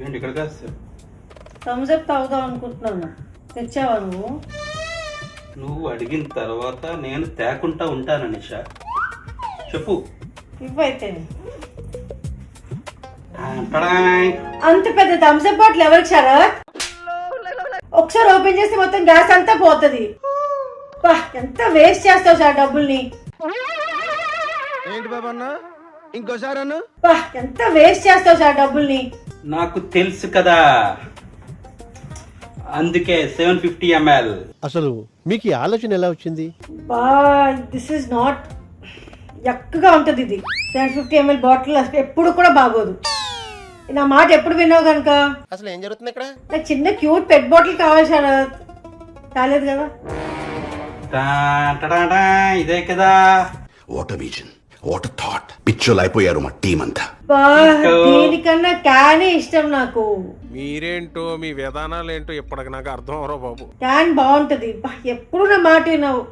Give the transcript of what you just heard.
ఏంటి ఇక్కడికి వస్తావు? థమ్స్అప్ తాగుదాం అనుకుంటున్నాను. తెచ్చావా నువ్వు? నువ్వు అడిగిన తర్వాత నేను తేకుంటా ఉంటాను నిషా. చెప్పు. ఇవ్వైతే టడాయ్. అంత పెద్ద థమ్స్అప్ బాటిల్ ఎవరికి శరత్? ఒకసారి ఓపెన్ చేస్తే మొత్తం గ్యాస్ అంతా పోతుంది. ఎంత వేస్ట్ చేస్తావు సార్ డబ్బుల్ని. ఏంటి బాబా అన్న ఇంకోసారి అన్న ఎంత వేస్ట్ చేస్తావు సార్ డబ్బుల్ని. నాకు తెలుసు కదా, అందుకే 750 ml. అసలు మీకు ఈ ఆలోచన ఎలా వచ్చింది? దిస్ ఇస్ నాట్ ఎక్కగా ఉంటుంది. ఇది 750 ml బాటిల్ ఎప్పుడు కూడా బాగోదు. నా మాట ఎప్పుడు విన్నావు కనుక. అసలు ఏం జరుగుతుంది ఇక్కడ? నాకు చిన్న క్యూట్ పెట్ బాటిల్ కావాలి శరత్. కాలేదు కదా. ఇదే కదా. What a vision, what a thought. పిచ్చోలు అయిపోయారు మా టీం అంతా. దీనికన్నా క్యానే ఇష్టం నాకు. మీరేంటో మీ విధానాలు ఏంటో ఇప్పటికి నాకు అర్థం అవరో బాబు. క్యాన్ బాగుంటది. ఎప్పుడు నా మాట విన్నావు.